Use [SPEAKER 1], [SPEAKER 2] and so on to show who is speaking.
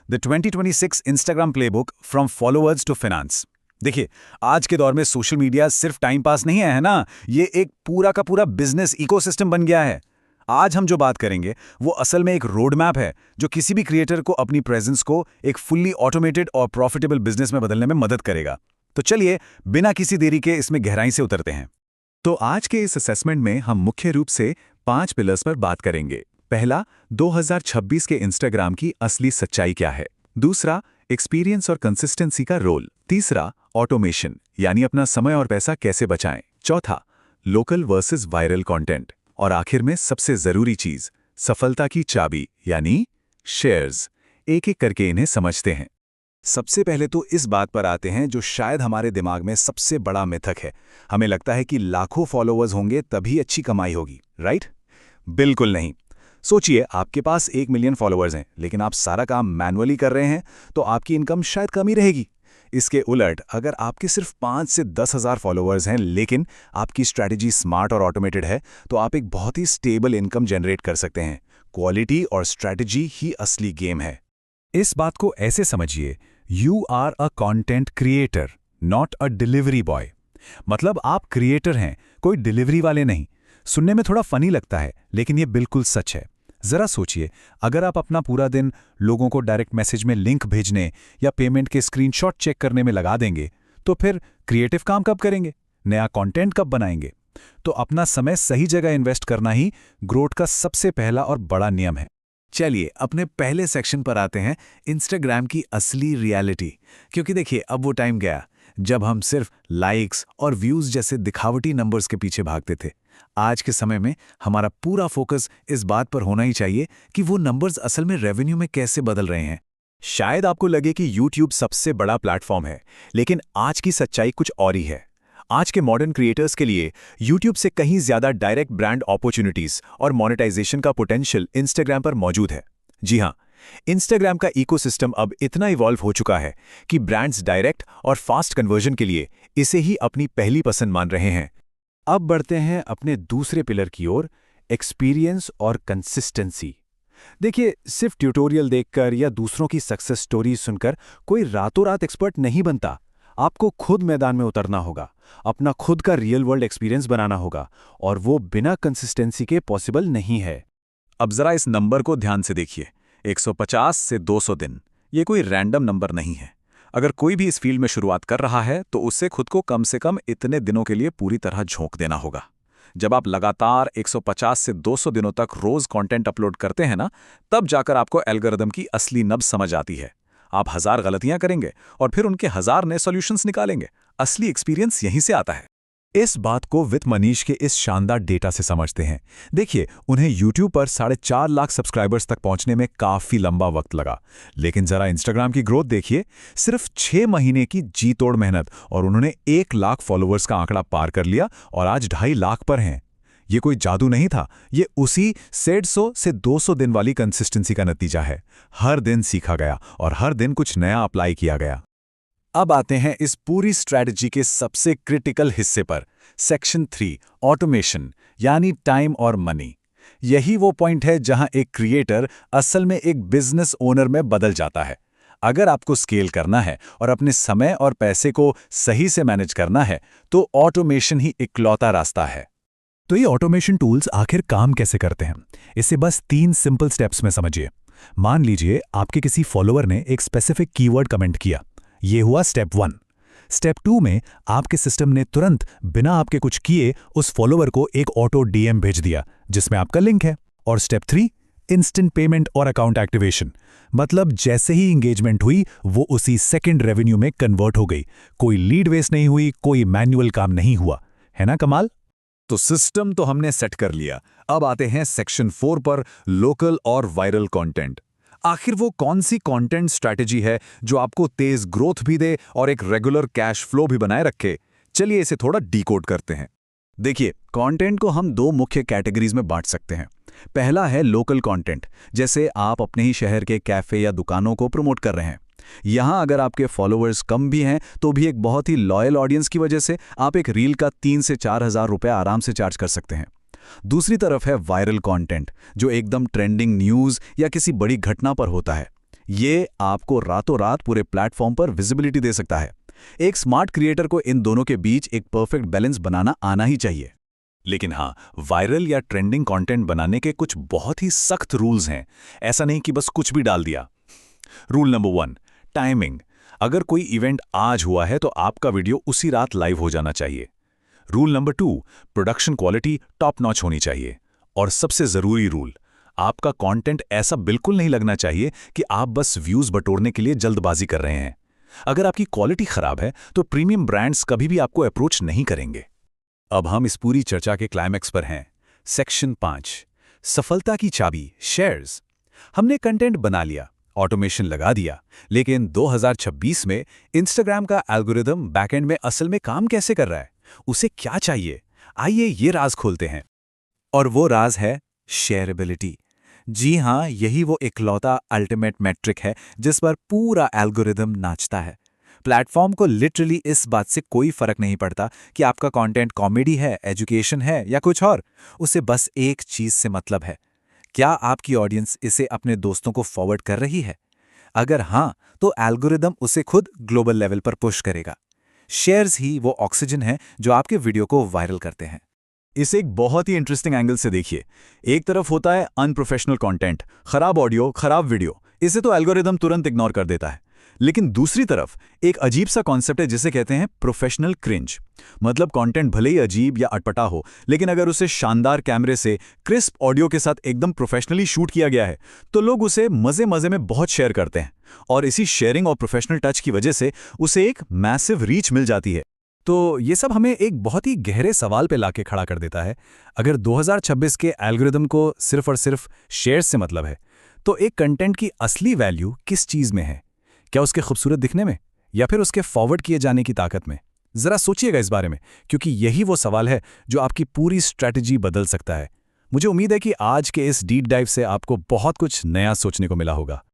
[SPEAKER 1] The 2026 Instagram playbook from followers to finance. देखिए, आज के दौर में सोशल मीडिया सिर्फ टाइम पास नहीं है ना, ये एक पूरा का पूरा बिजनेस इकोसिस्टम बन गया है। आज हम जो बात करेंगे वो असल में एक रोड मैप है जो किसी भी क्रिएटर को अपनी प्रेजेंस को एक फुल्ली ऑटोमेटेड और प्रॉफिटेबल बिजनेस में बदलने में मदद करेगा। तो चलिए, बिना किसी देरी के इसमें गहराई से उतरते हैं।
[SPEAKER 2] तो आज के इस असेसमेंट में हम मुख्य रूप से 5 पिलर्स पर बात करेंगे। पहला, 2026 के इंस्टाग्राम की असली सच्चाई क्या है। दूसरा, एक्सपीरियंस और कंसिस्टेंसी का रोल। तीसरा, ऑटोमेशन यानी अपना समय और पैसा कैसे बचाएं। चौथा, लोकल वर्सेस वायरल कंटेंट। और आखिर में सबसे जरूरी चीज, सफलता की चाबी यानी शेयर्स। एक एक करके इन्हें समझते हैं।
[SPEAKER 1] सबसे पहले तो इस बात पर आते हैं जो शायद हमारे दिमाग में सबसे बड़ा मिथक है। हमें लगता है कि लाखों फॉलोअर्स होंगे तभी अच्छी कमाई होगी, राइट? बिल्कुल नहीं। सोचिए, आपके पास 1 मिलियन फॉलोअर्स हैं, लेकिन आप सारा काम मैनुअली कर रहे हैं, तो आपकी इनकम शायद कम ही रहेगी। इसके उलट, अगर आपके सिर्फ 5 से 10 हज़ार फॉलोअर्स हैं, लेकिन आपकी स्ट्रैटेजी स्मार्ट और ऑटोमेटेड है, तो आप एक बहुत ही स्टेबल इनकम जनरेट कर सकते हैं। क्वालिटी और स्ट्रैटेजी ही असली गेम है। इस बात को ऐसे समझिए, you are a content creator, not a delivery boy. मतलब आप क्रिएटर हैं, कोई डिलीवरी वाले नहीं। सुनने में थोड़ा फनी लगता है, लेकिन ये बिल्कुल सच है। जरा सोचिए, अगर आप अपना पूरा दिन लोगों को डायरेक्ट मैसेज में लिंक भेजने या पेमेंट के स्क्रीनशॉट चेक करने में लगा देंगे, तो फिर क्रिएटिव काम कब करेंगे? नया कंटेंट कब बनाएंगे? तो अपना समय सही जगह इन्वेस्ट करना ही ग्रोथ का सबसे पहला और बड़ा नियम है। चलिए, अपने पहले सेक्शन पर आते हैं, इंस्टाग्राम की असली रियलिटी। क्योंकि देखिए, अब वो टाइम गया जब हम सिर्फ लाइक्स और व्यूज जैसे दिखावटी नंबर्स के पीछे भागते थे। आज के समय में हमारा पूरा फोकस इस बात पर होना ही चाहिए कि वो नंबर्स असल में रेवेन्यू में कैसे बदल रहे हैं। शायद आपको लगे कि YouTube सबसे बड़ा प्लेटफॉर्म है, लेकिन आज की सच्चाई कुछ और ही है। आज के मॉडर्न क्रिएटर्स के लिए YouTube से कहीं ज्यादा डायरेक्ट ब्रांड अपॉर्चुनिटीज और मोनेटाइजेशन का पोटेंशियल इंस्टाग्राम पर मौजूद है। जी हां, इंस्टाग्राम का इकोसिस्टम अब इतना इवॉल्व हो चुका है कि ब्रांड्स डायरेक्ट और फास्ट कन्वर्जन के लिए इसे ही अपनी पहली पसंद मान रहे हैं। अब बढ़ते हैं अपने दूसरे पिलर की ओर, एक्सपीरियंस और कंसिस्टेंसी। देखिए, सिर्फ ट्यूटोरियल देखकर या दूसरों की सक्सेस स्टोरीज सुनकर कोई रातों रात एक्सपर्ट नहीं बनता। आपको खुद मैदान में उतरना होगा, अपना खुद का रियल वर्ल्ड एक्सपीरियंस बनाना होगा, और वो बिना कंसिस्टेंसी के पॉसिबल नहीं है। अब जरा इस नंबर को ध्यान से देखिए, 150 से 200 दिन। ये कोई रैंडम नंबर नहीं है। अगर कोई भी इस फील्ड में शुरुआत कर रहा है, तो उससे खुद को कम से कम इतने दिनों के लिए पूरी तरह झोंक देना होगा। जब आप लगातार 150 से 200 दिनों तक रोज कंटेंट अपलोड करते हैं ना, तब जाकर आपको एल्गोरिदम की असली नब्ज समझ आती है। आप 1000 गलतियां करेंगे और फिर उनके 1000 नए सॉल्यूशंस निकालेंगे। असली एक्सपीरियंस यहीं से आता है। इस बात को वित्त मनीष के इस शानदार डेटा से समझते हैं। देखिए, उन्हें YouTube पर 4.5 लाख सब्सक्राइबर्स तक पहुंचने में काफी लंबा वक्त लगा, लेकिन जरा इंस्टाग्राम की ग्रोथ देखिए। सिर्फ 6 महीने की जी तोड़ मेहनत और उन्होंने 1 लाख फॉलोअर्स का आंकड़ा पार कर लिया और आज 2.5 लाख पर हैं। ये कोई जादू नहीं था, ये उसी 150 से 200 दिन वाली कंसिस्टेंसी का नतीजा है। हर दिन सीखा गया और हर दिन कुछ नया अप्लाई किया गया। अब आते हैं इस पूरी स्ट्रैटेजी के सबसे क्रिटिकल हिस्से पर, सेक्शन 3, ऑटोमेशन यानी टाइम और मनी। यही वो पॉइंट है जहां एक क्रिएटर असल में एक बिजनेस ओनर में बदल जाता है। अगर आपको स्केल करना है और अपने समय और पैसे को सही से मैनेज करना है, तो ऑटोमेशन ही इकलौता रास्ता है। तो ये ऑटोमेशन टूल्स आखिर काम कैसे करते हैं, इसे बस 3 सिंपल स्टेप्स में समझिए। मान लीजिए आपके किसी फॉलोअर ने एक स्पेसिफिक कीवर्ड कमेंट किया। ये हुआ स्टेप 1। स्टेप 2 में आपके सिस्टम ने तुरंत बिना आपके कुछ किए उस फॉलोअर को एक ऑटो डीएम भेज दिया जिसमें आपका लिंक है। और स्टेप 3, इंस्टेंट पेमेंट और अकाउंट एक्टिवेशन। मतलब जैसे ही इंगेजमेंट हुई, वो उसी सेकंड रेवेन्यू में कन्वर्ट हो गई। कोई लीड वेस्ट नहीं हुई, कोई मैन्युअल काम नहीं हुआ। है ना कमाल? तो सिस्टम तो हमने सेट कर लिया। अब आते हैं सेक्शन 4 पर, लोकल और वायरल कंटेंट। आखिर वो कौन सी कंटेंट स्ट्रैटेजी है जो आपको तेज ग्रोथ भी दे और एक रेगुलर कैश फ्लो भी बनाए रखे? चलिए इसे थोड़ा डीकोड करते हैं। देखिए, कंटेंट को हम 2 मुख्य कैटेगरीज में बांट सकते हैं। पहला है लोकल कंटेंट, जैसे आप अपने ही शहर के कैफे या दुकानों को प्रमोट कर रहे हैं। यहां अगर आपके फॉलोअर्स कम भी हैं, तो भी एक बहुत ही लॉयल ऑडियंस की वजह से आप एक रील का 3 से 4 हज़ार रुपये आराम से चार्ज कर सकते हैं। दूसरी तरफ है वायरल कंटेंट, जो एकदम ट्रेंडिंग न्यूज़ या किसी बड़ी घटना पर होता है। ये आपको रातों रात पूरे प्लेटफॉर्म पर विजिबिलिटी दे सकता है। एक स्मार्ट क्रिएटर को इन दोनों के बीच एक परफेक्ट बैलेंस बनाना आना ही चाहिए। लेकिन हाँ, वायरल या ट्रेंडिंग कंटेंट बनाने के कुछ बहुत ही सख्त रूल्स हैं। ऐसा नहीं कि बस कुछ भी डाल दिया। Rule number 1, timing. अगर कोई इवेंट आज हुआ है तो आपका वीडियो उसी रात लाइव हो जाना चाहिए। Rule number 2, production quality top notch होनी चाहिए। और सबसे ज़रूरी रूल, आपका कंटेंट ऐसा बिल्कुल नहीं लगना चाहिए कि आप बस व्यूज़ बटोरने के लिए जल्दबाजी कर रहे हैं। अगर आपकी क्वालिटी खराब है तो प्रीमियम ब्रांड्स कभी भी आपको अप्रोच नहीं करेंगे। अब हम इस पूरी चर्चा के क्लाइमैक्स पर हैं। सेक्शन 5, सफलता की चाबी, शेयर्स। हमने कंटेंट बना लिया, ऑटोमेशन लगा दिया, लेकिन 2026 में इंस्टाग्राम का एल्गोरिदम बैकएंड में असल में काम कैसे कर रहा है? उसे क्या चाहिए? आइए ये राज खोलते हैं। और वो राज है शेयरेबिलिटी। जी हाँ, यही वो इकलौता अल्टीमेट मैट्रिक है जिस पर पूरा एल्गोरिदम नाचता है। प्लेटफॉर्म को लिटरली इस बात से कोई फर्क नहीं पड़ता कि आपका कंटेंट कॉमेडी है, एजुकेशन है या कुछ और। उसे बस एक चीज से मतलब है, क्या आपकी ऑडियंस इसे अपने दोस्तों को फॉरवर्ड कर रही है? अगर हाँ, तो एल्गोरिदम उसे खुद ग्लोबल लेवल पर पुश करेगा। शेयर्स ही वो ऑक्सीजन है जो आपके वीडियो को वायरल करते हैं। इसे एक बहुत ही इंटरेस्टिंग एंगल से देखिए। एक तरफ होता है अनप्रोफेशनल कंटेंट, खराब ऑडियो, खराब वीडियो, इसे तो एल्गोरिदम तुरंत इग्नोर कर देता है। लेकिन दूसरी तरफ एक अजीब सा कॉन्सेप्ट है जिसे कहते हैं प्रोफेशनल क्रिंज। मतलब कंटेंट भले ही अजीब या अटपटा हो, लेकिन अगर उसे शानदार कैमरे से क्रिस्प ऑडियो के साथ एकदम प्रोफेशनली शूट किया गया है तो लोग उसे मजे मजे में बहुत शेयर करते हैं। और इसी शेयरिंग और प्रोफेशनल टच की वजह से उसे एक मैसिव रीच मिल जाती है। तो ये सब हमें एक बहुत ही गहरे सवाल पे लाके खड़ा कर देता है। अगर 2026 के एल्गोरिदम को सिर्फ और सिर्फ शेयर्स से मतलब है, तो एक कंटेंट की असली वैल्यू किस चीज़ में है? क्या उसके खूबसूरत दिखने में, या फिर उसके फॉरवर्ड किए जाने की ताकत में? ज़रा सोचिएगा इस बारे में, क्योंकि यही वो सवाल है जो आपकी पूरी स्ट्रैटेजी बदल सकता है। मुझे उम्मीद है कि आज के इस डीप डाइव से आपको बहुत कुछ नया सोचने को मिला होगा।